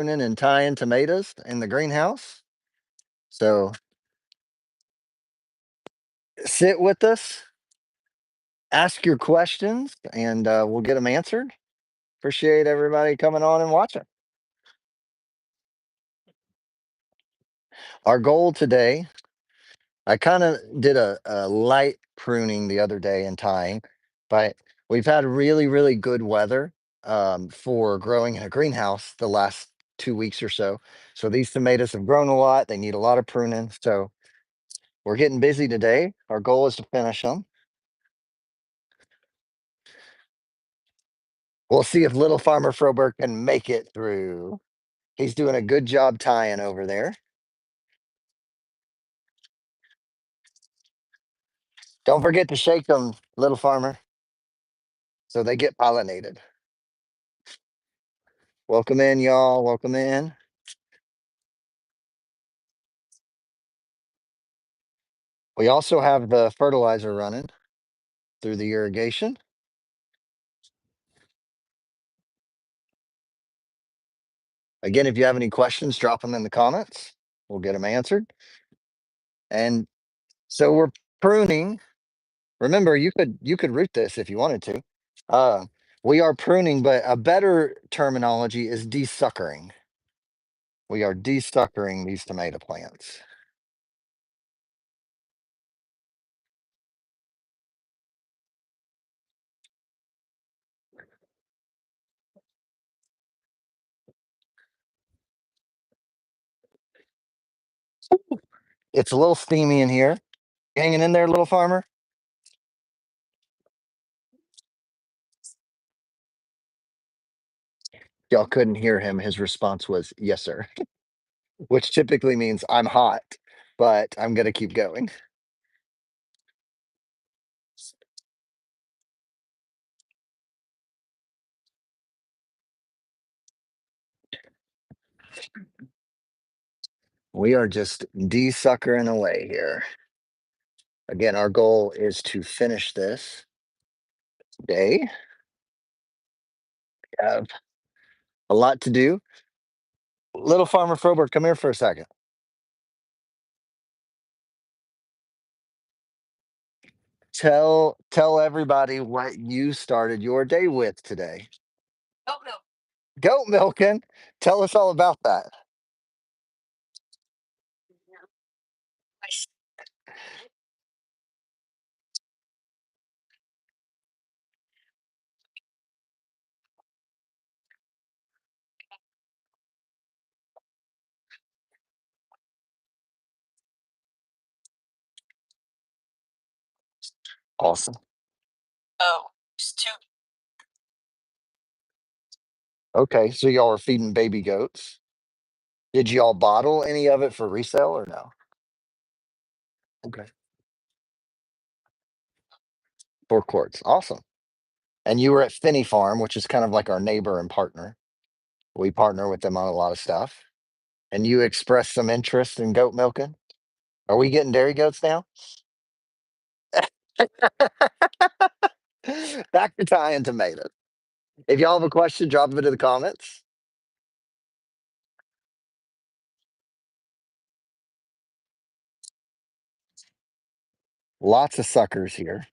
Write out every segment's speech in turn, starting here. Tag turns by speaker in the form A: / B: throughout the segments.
A: pruning and tying tomatoes in the greenhouse. So sit with us, ask your questions, and we'll get them answered. Appreciate everybody coming on and watching. Our goal today, I kind of did a light pruning the other day and tying, but we've had really, really good weather for growing in a greenhouse the last 2 weeks or so. So these tomatoes have grown a lot. They need a lot of pruning. So we're getting busy today. Our goal is to finish them. We'll see if little farmer Froberg can make it through. He's doing a good job tying over there. Don't forget to shake them, little farmer, so they get pollinated. Welcome in, y'all. Welcome in. We also have the fertilizer running through the irrigation. Again, if you have any questions, drop them in the comments. We'll get them answered. And so we're pruning. Remember, you could root this if you wanted to. Uh, we are pruning, but a better terminology is desuckering. We are desuckering these tomato plants. It's a little steamy in here. Hanging in there, little farmer? Y'all couldn't hear him. His response was, yes, sir, which typically means I'm hot, but I'm going to keep going. We are just desuckering away here. Again, our goal is to finish this day. We have a lot to do. Little farmer Froberg, come here for a second. Tell everybody what you started your day with today. Goat milking. Tell us all about that. Awesome. Okay, so y'all are feeding baby goats. Did y'all bottle any of it for resale or no? Okay. 4 quarts. Awesome. And you were at Finney Farm, which is kind of like our neighbor and partner. We partner with them on a lot of stuff. And you expressed some interest in goat milking. Are we getting dairy goats now? Back to tying tomatoes. If y'all have a question, drop it into the comments. Lots of suckers here.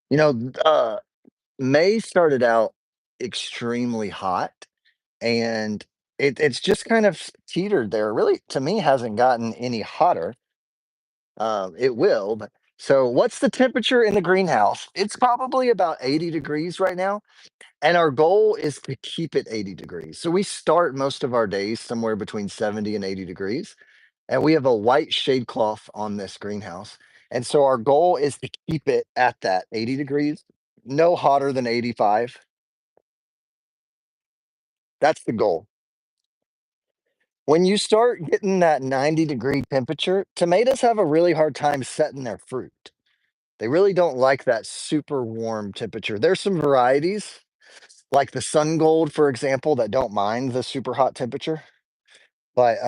A: You know, May started out extremely hot, and it's just kind of teetered there. Really, to me, hasn't gotten any hotter. It will, but so what's the temperature in the greenhouse? It's probably about 80 degrees right now. And our goal is to keep it 80 degrees. So we start most of our days somewhere between 70 and 80 degrees. And we have a white shade cloth on this greenhouse. And so our goal is to keep it at that 80 degrees, no hotter than 85. That's the goal. When you start getting that 90-degree temperature, tomatoes have a really hard time setting their fruit. They really don't like that super warm temperature. There's some varieties, like the sun gold, for example, that don't mind the super hot temperature. But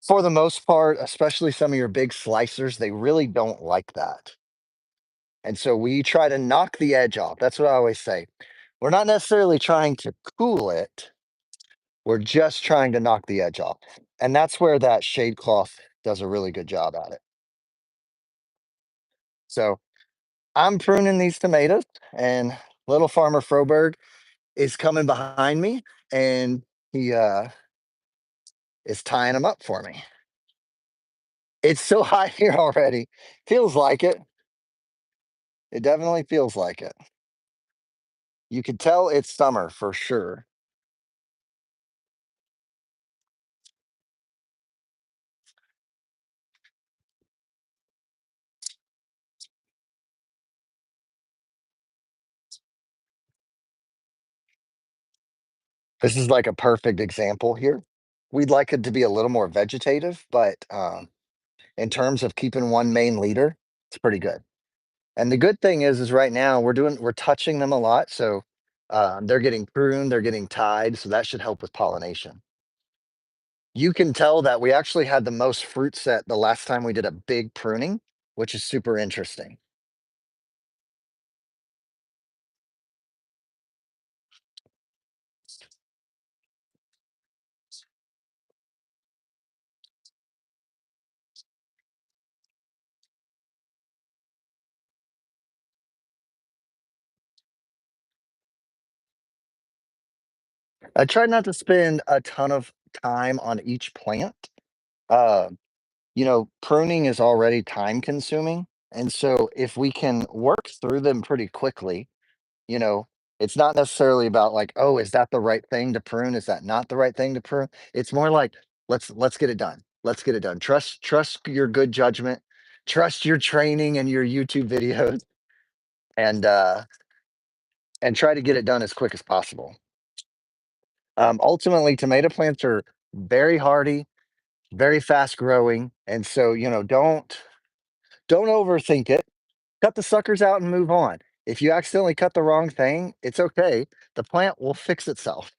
A: for the most part, especially some of your big slicers, they really don't like that. And so we try to knock the edge off. That's what I always say. We're not necessarily trying to cool it, we're just trying to knock the edge off. And that's where that shade cloth does a really good job at it. So I'm pruning these tomatoes, and little farmer Froberg is coming behind me, and he is tying them up for me. It's so hot here already. Feels like it. It definitely feels like it. You can tell it's summer for sure. This is like a perfect example here. We'd like it to be a little more vegetative, but in terms of keeping one main leader, it's pretty good. And the good thing is right now we're touching them a lot, so they're getting pruned, they're getting tied, so that should help with pollination. You can tell that we actually had the most fruit set the last time we did a big pruning, which is super interesting. I try not to spend a ton of time on each plant. Uh, pruning is already time consuming. And so if we can work through them pretty quickly, you know, it's not necessarily about like, oh, is that the right thing to prune? Is that not the right thing to prune? It's more like, let's get it done. Let's get it done. Trust your good judgment, trust your training and your YouTube videos, and try to get it done as quick as possible. Ultimately, tomato plants are very hardy, very fast growing, and so don't overthink it. Cut the suckers out and move on. If you accidentally cut the wrong thing, it's okay. The plant will fix itself.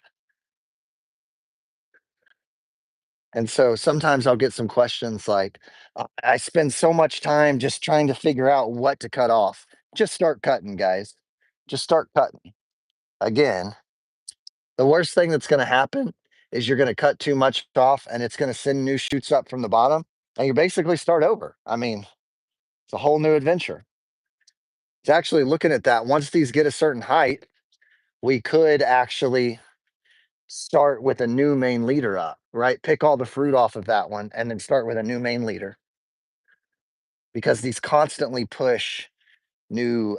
A: And so sometimes I'll get some questions like, I spend so much time just trying to figure out what to cut off. Just start cutting, guys. Just start cutting. Again, the worst thing that's going to happen is you're going to cut too much off and it's going to send new shoots up from the bottom and you basically start over. I mean, it's a whole new adventure. It's actually looking at that. Once these get a certain height, we could actually start with a new main leader up, right? Pick all the fruit off of that one and then start with a new main leader because these constantly push new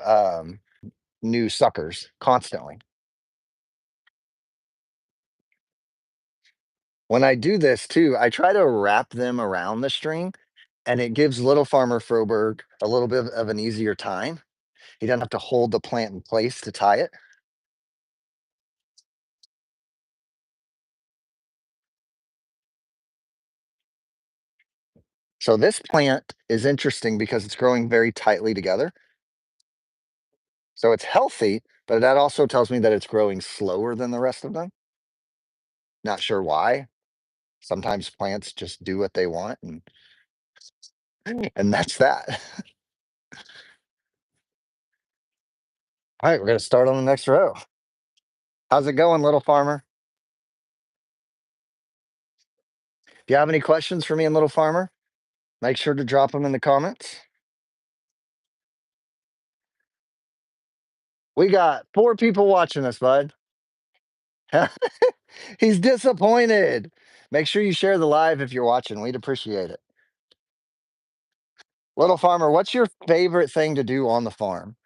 A: new suckers constantly. When I do this too, I try to wrap them around the string and it gives little farmer Froberg a little bit of an easier time. He doesn't have to hold the plant in place to tie it. So this plant is interesting because it's growing very tightly together. So it's healthy, but that also tells me that it's growing slower than the rest of them. Not sure why. Sometimes plants just do what they want and that's that. All right, we're going to start on the next row. How's it going, little farmer? If you have any questions for me and little farmer, make sure to drop them in the comments. We got 4 people watching us, bud. He's disappointed. Make sure you share the live if you're watching. We'd appreciate it. Little farmer, what's your favorite thing to do on the farm?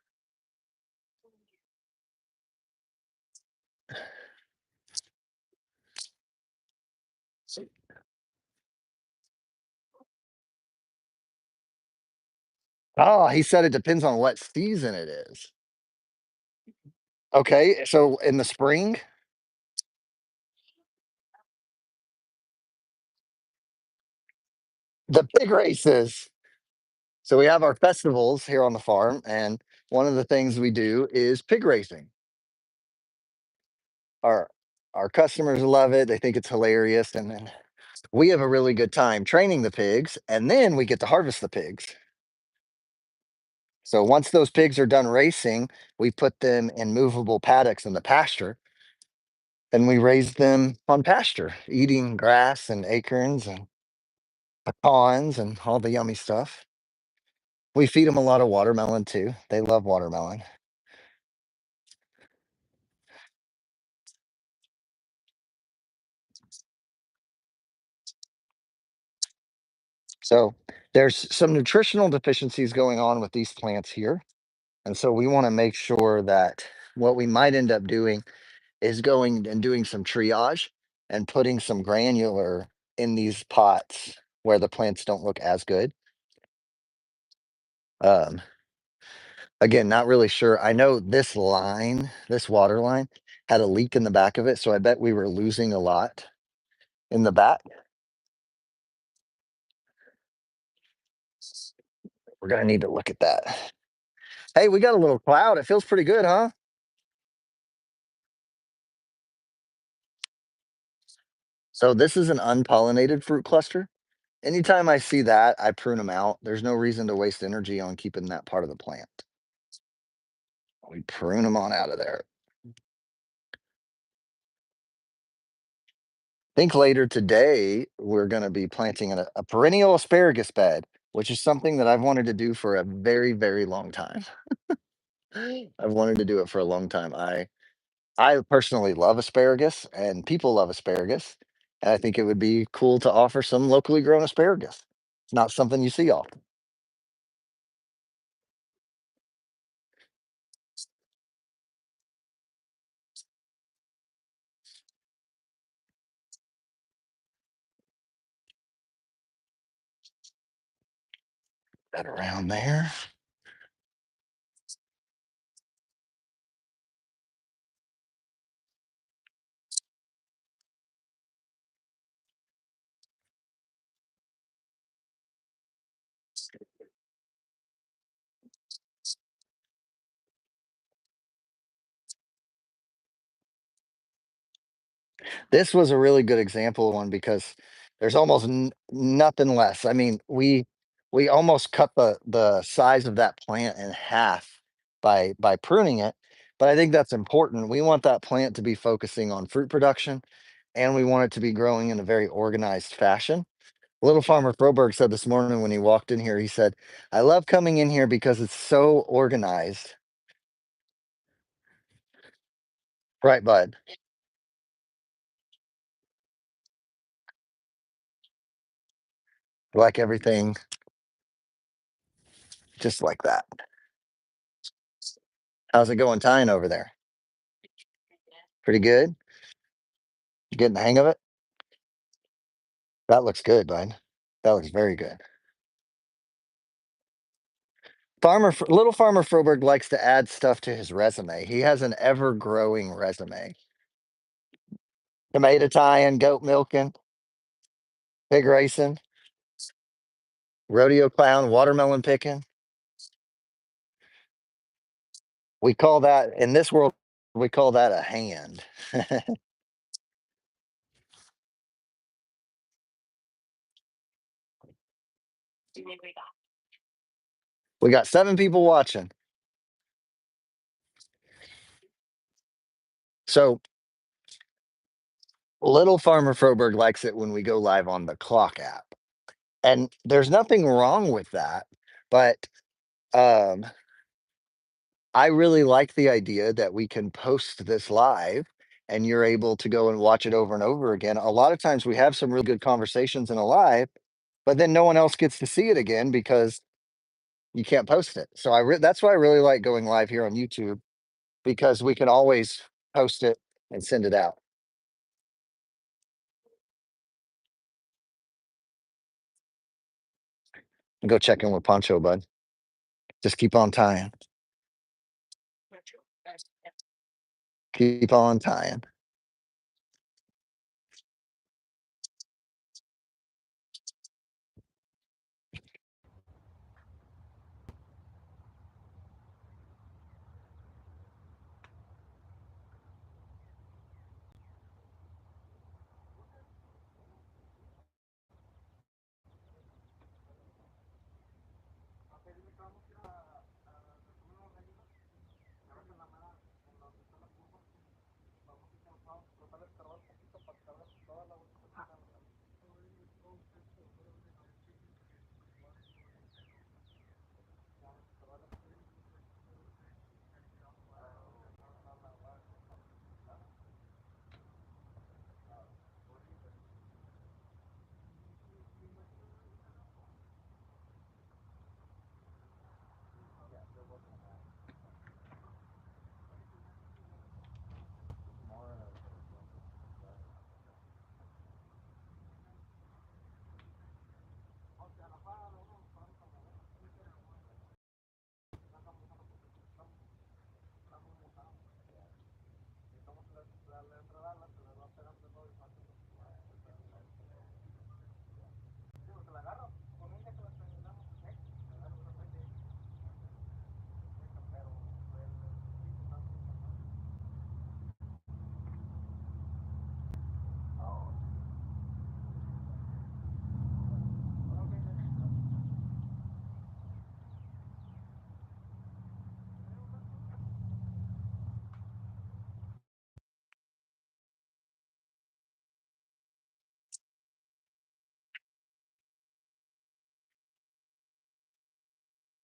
A: Oh, he said it depends on what season it is. Okay, so in the spring, the pig races. So we have our festivals here on the farm, and one of the things we do is pig racing. Our customers love it. They think it's hilarious. And then we have a really good time training the pigs. And then we get to harvest the pigs. So once those pigs are done racing, we put them in movable paddocks in the pasture and we raise them on pasture, eating grass and acorns and pecans and all the yummy stuff. We feed them a lot of watermelon too. They love watermelon. So there's some nutritional deficiencies going on with these plants here. And so we want to make sure that what we might end up doing is going and doing some triage and putting some granular in these pots where the plants don't look as good. Um, Again, not really sure. I know this line, this water line, had a leak in the back of it. So I bet we were losing a lot in the back. We're going to need to look at that. Hey, we got a little cloud. It feels pretty good, huh? So this is an unpollinated fruit cluster. Anytime I see that, I prune them out. There's no reason to waste energy on keeping that part of the plant. We prune them on out of there. Think later today, we're going to be planting a perennial asparagus bed, which is something that I've wanted to do for a very, very long time. I've wanted to do it for a long time. I personally love asparagus and people love asparagus. And I think it would be cool to offer some locally grown asparagus. It's not something you see often. That around there. This was a really good example of one because there's almost nothing less. I mean, we almost cut the size of that plant in half by pruning it, but I think that's important. We want that plant to be focusing on fruit production, and we want it to be growing in a very organized fashion. Little farmer Froberg said this morning when he walked in here, he said, "I love coming in here because it's so organized." Right, bud. Like everything, just like that. How's it going tying over there? Pretty good. You getting the hang of it? That looks good, bud. That looks very good. Little Farmer Froberg likes to add stuff to his resume. He has an ever-growing resume. Tomato tying, goat milking, pig racing, rodeo clown, watermelon picking. We call that in this world, we call that a hand. We got 7 people watching. So Little Farmer Froberg likes it when we go live on the clock app. And there's nothing wrong with that, but um I really like the idea that we can post this live and you're able to go and watch it over and over again. A lot of times we have some really good conversations in a live, but then no one else gets to see it again because you can't post it. So that's why I really like going live here on YouTube because we can always post it and send it out. Go check in with Poncho, bud. Just keep on tying. Keep on tying.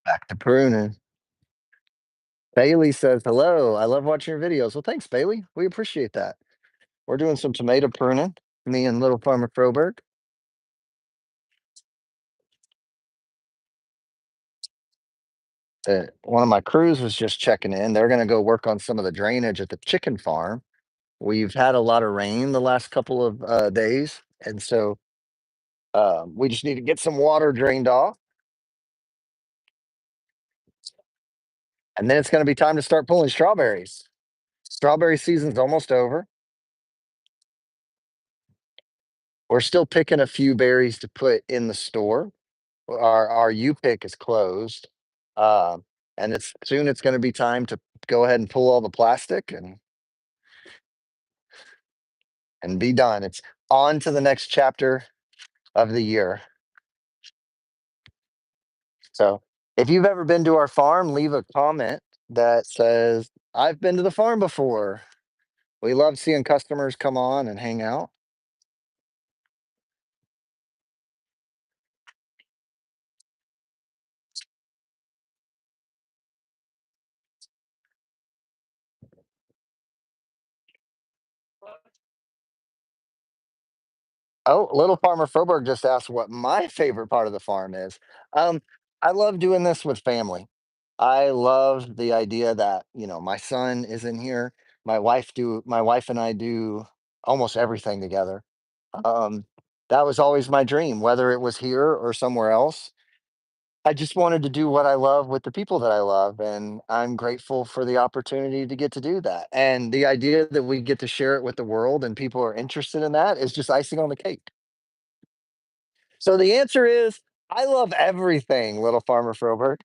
A: Back to pruning. Bailey says, hello. I love watching your videos. Well, thanks, Bailey. We appreciate that. We're doing some tomato pruning, me and little farmer Froberg. One of my crews was just checking in. They're going to go work on some of the drainage at the chicken farm. We've had a lot of rain the last couple of days. And so we just need to get some water drained off. And then it's going to be time to start pulling strawberries. Strawberry season's almost over. We're still picking a few berries to put in the store. Our U pick is closed. Um, and it's going to be time to go ahead and pull all the plastic and be done. It's on to the next chapter of the year. So if you've ever been to our farm, leave a comment that says, I've been to the farm before. We love seeing customers come on and hang out. Oh, little farmer Froberg just asked what my favorite part of the farm is. Um, I love doing this with family. I love the idea that, my son is in here. My wife and I do almost everything together. Um, that was always my dream, whether it was here or somewhere else. I just wanted to do what I love with the people that I love, and I'm grateful for the opportunity to get to do that. And the idea that we get to share it with the world and people are interested in that is just icing on the cake. So the answer is I love everything, little farmer Froberg.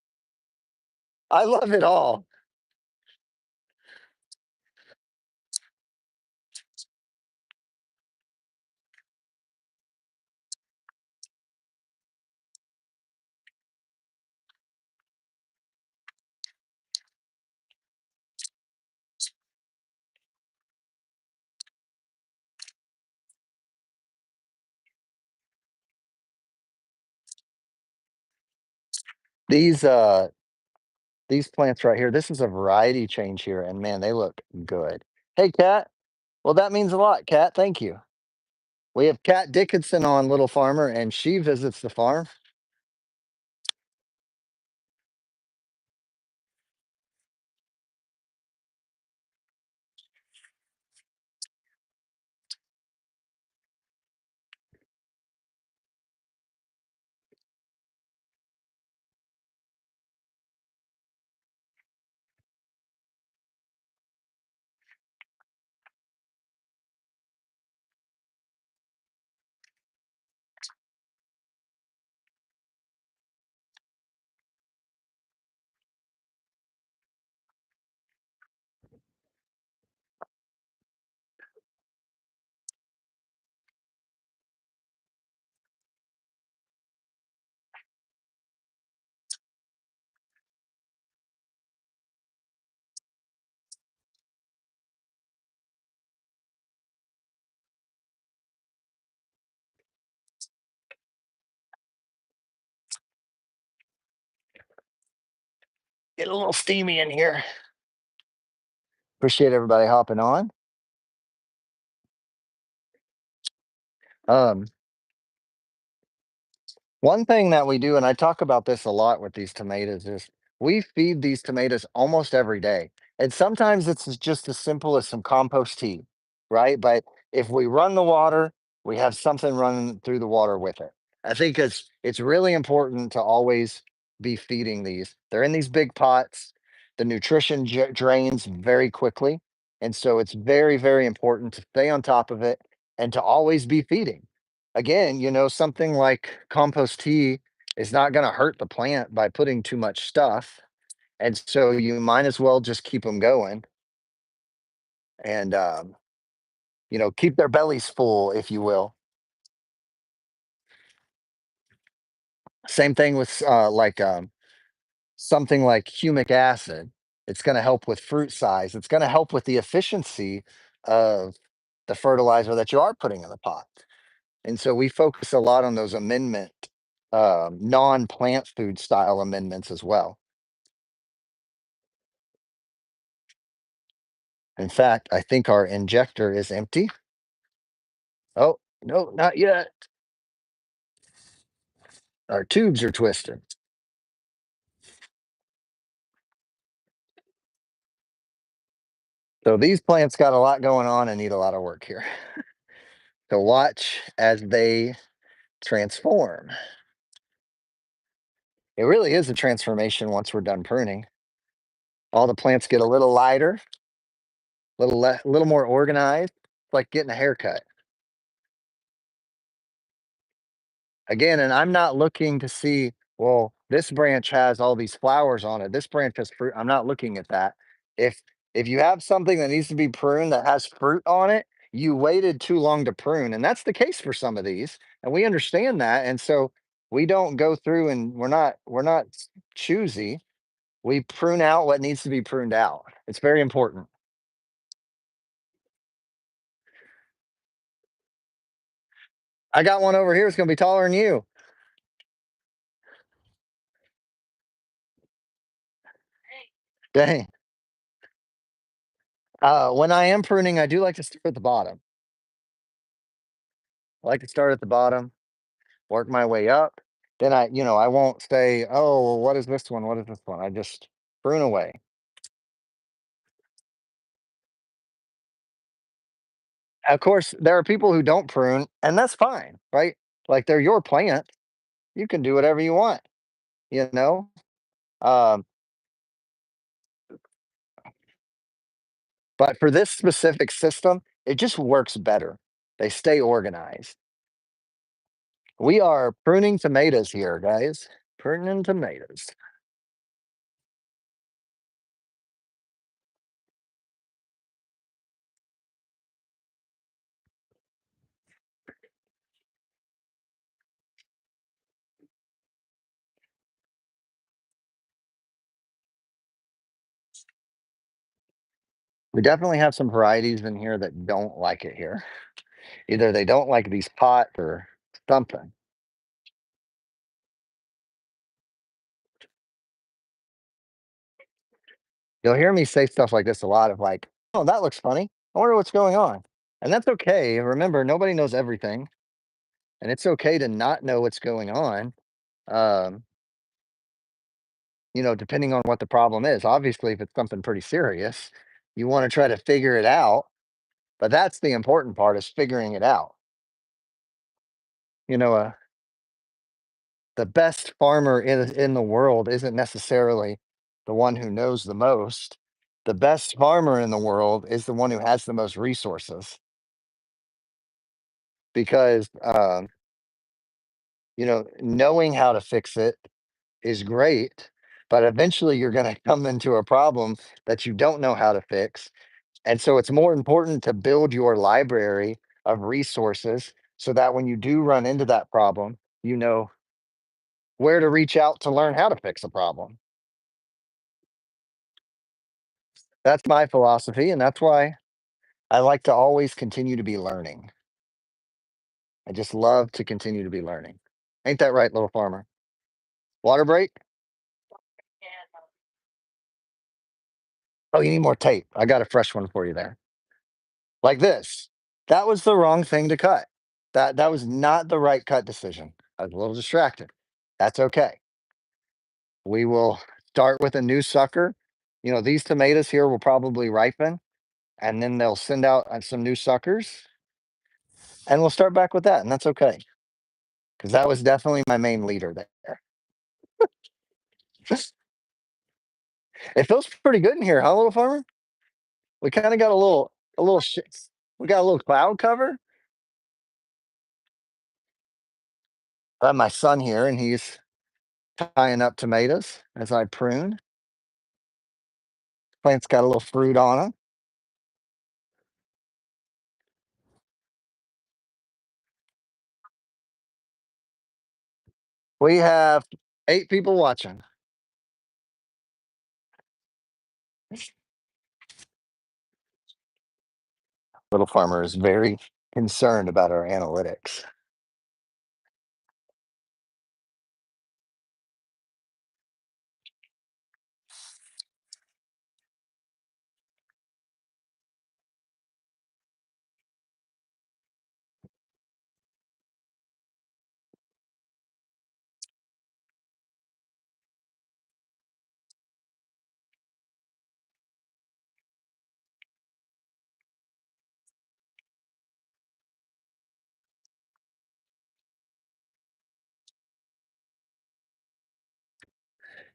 A: I love it all. These uh these plants right here, this is a variety change here, and man, they look good. Hey Kat. Well, that means a lot, Kat. Thank you. We have Kat Dickinson on Little Farmer, and she visits the farm. Get a little steamy in here. Appreciate everybody hopping on. Um, One thing that we do, and I talk about this a lot with these tomatoes, is we feed these tomatoes almost every day. And sometimes it's just as simple as some compost tea, right? But if we run the water, we have something running through the water with it. I think it's really important to always be feeding these. They're in these big pots. The nutrition drains very quickly. And so it's very, very important to stay on top of it and to always be feeding. Again, something like compost tea is not going to hurt the plant by putting too much stuff. And so you might as well just keep them going and, keep their bellies full, if you will. Same thing with something like humic acid. It's going to help with fruit size. It's going to help with the efficiency of the fertilizer that you are putting in the pot. And so we focus a lot on those amendment non-plant food style amendments as well. In fact, I think our injector is empty. Oh, no, not yet. Our tubes are twisted. So these plants got a lot going on and need a lot of work here. So watch as they transform. It really is a transformation once we're done pruning. All the plants get a little lighter, little more organized, like getting a haircut. Again, and I'm not looking to see, well, this branch has all these flowers on it. This branch has fruit. I'm not looking at that. If if you have something that needs to be pruned that has fruit on it, you waited too long to prune. And that's the case for some of these. And we understand that. And so we don't go through and we're not choosy. We prune out what needs to be pruned out. It's very important. I got one over here. It's gonna be taller than you. Dang. When I am pruning, I do like to start at the bottom. I like to start at the bottom, work my way up. Then I won't say, oh, well, what is this one? What is this one? I just prune away. Of course, there are people who don't prune, and that's fine, right? Like they're your plant. You can do whatever you want, you know? Um, but for this specific system, it just works better. They stay organized. We are pruning tomatoes here, guys. Pruning tomatoes. We definitely have some varieties in here that don't like it here. Either they don't like these pots or something. You'll hear me say stuff like this a lot of like, oh, that looks funny. I wonder what's going on. And that's okay. Remember, nobody knows everything. And it's okay to not know what's going on. Um, depending on what the problem is. Obviously, if it's something pretty serious, you want to try to figure it out. But that's the important part is figuring it out. You know, the best farmer in the world isn't necessarily the one who knows the most. The best farmer in the world is the one who has the most resources because knowing how to fix it is great, but eventually you're going to come into a problem that you don't know how to fix. And so it's more important to build your library of resources so that when you do run into that problem, you know where to reach out to learn how to fix a problem. That's my philosophy. And that's why I like to always continue to be learning. I just love to continue to be learning. Ain't that right, little farmer? Water break? Oh, you need more tape. I got a fresh one for you there. Like this. That was the wrong thing to cut. That was not the right cut decision. I was a little distracted. That's okay. We will start with a new sucker. These tomatoes here will probably ripen and then they'll send out some new suckers and we'll start back with that. And that's okay. Because that was definitely my main leader there. It feels pretty good in here, huh, little farmer? We kind of got we got a little cloud cover. I have my son here and he's tying up tomatoes as I prune. Plant's got a little fruit on them. We have 8 people watching. Little farmer is very concerned about our analytics.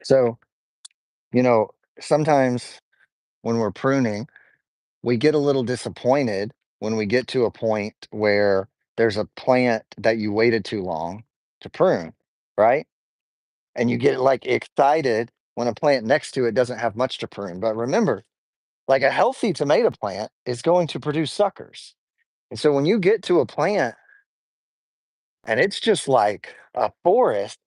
A: So, you know, sometimes when we're pruning, we get a little disappointed when we get to a point where there's a plant that you waited too long to prune, right? And you get like excited when a plant next to it doesn't have much to prune. But remember, like a healthy tomato plant is going to produce suckers. And so when you get to a plant and it's just like a forest,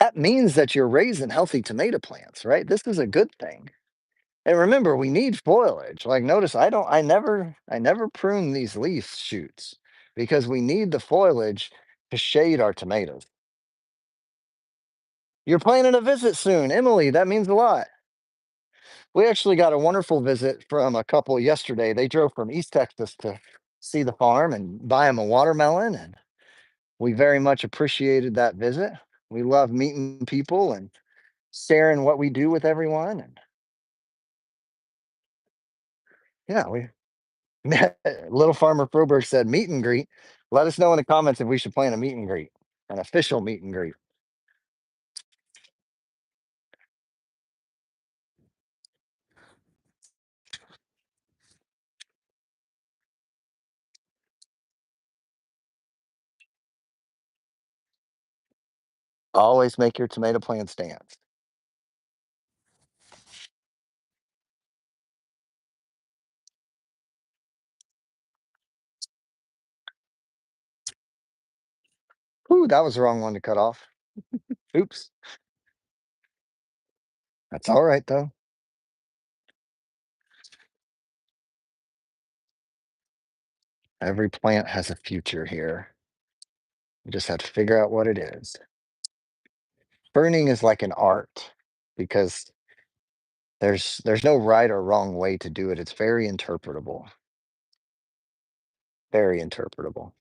A: that means that you're raising healthy tomato plants, right? This is a good thing. And remember, we need foliage. Like notice I never prune these leaf shoots because we need the foliage to shade our tomatoes. You're planning a visit soon, Emily. That means a lot. We actually got a wonderful visit from a couple yesterday. They drove from East Texas to see the farm and buy them a watermelon, and we very much appreciated that visit. We love meeting people and sharing what we do with everyone. And yeah, we little farmer Froberg said meet and greet. Let us know in the comments if we should plan a meet and greet, an official meet and greet. Always make your tomato plants dance. Ooh, that was the wrong one to cut off. Oops. That's all right though. Every plant has a future here. You just have to figure out what it is. Pruning is like an art because there's no right or wrong way to do it. It's very interpretable. Very interpretable.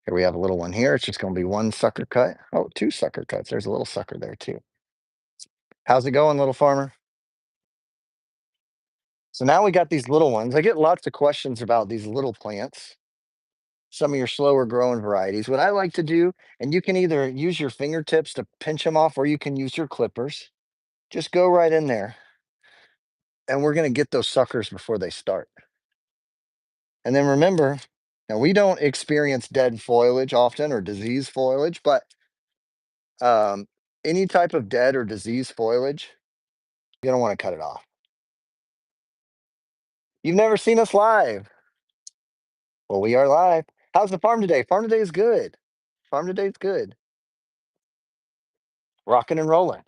A: Here we have a little one here. It's just going to be one sucker cut. Oh, two sucker cuts. There's a little sucker there too. How's it going, little farmer? So now we got these little ones. I get lots of questions about these little plants, some of your slower growing varieties. What I like to do, and you can either use your fingertips to pinch them off or you can use your clippers. Just go right in there and we're going to get those suckers before they start. And then remember, now we don't experience dead foliage often or disease foliage, but um, any type of dead or diseased foliage, you don't want to cut it off. You've never seen us live. Well, we are live. How's the farm today? Farm today is good. Farm today is good. Rocking and rolling.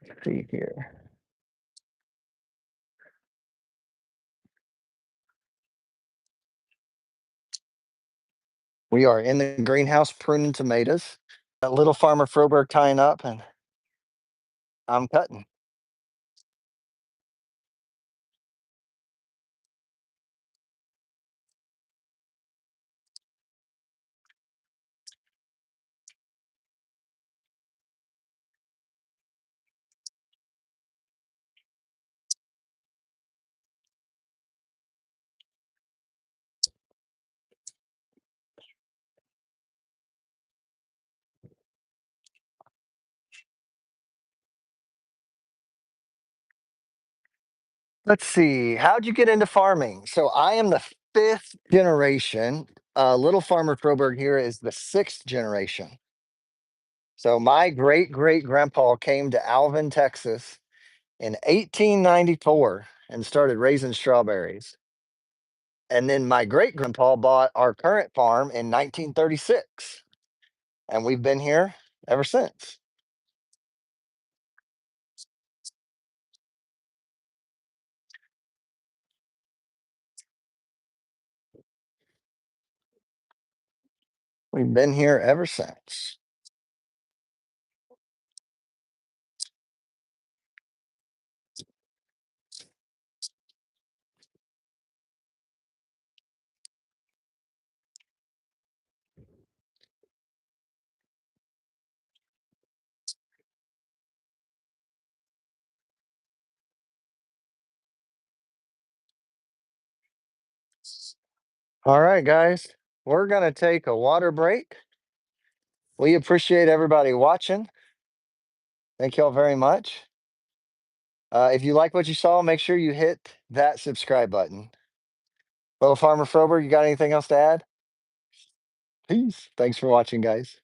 A: Let's see here. We are in the greenhouse pruning tomatoes. That little farmer Froberg tying up, and I'm cutting. Let's see. How'd you get into farming? So I am the fifth generation. Little farmer Froberg here is the sixth generation. So my great great grandpa came to Alvin, Texas in 1894 and started raising strawberries. And then my great grandpa bought our current farm in 1936. And we've been here ever since. We've been here ever since. All right, guys, we're going to take a water break. We appreciate everybody watching. Thank y'all very much. If you like what you saw, make sure you hit that subscribe button. Little Farmer Froberg, you got anything else to add? Peace. Thanks for watching, guys.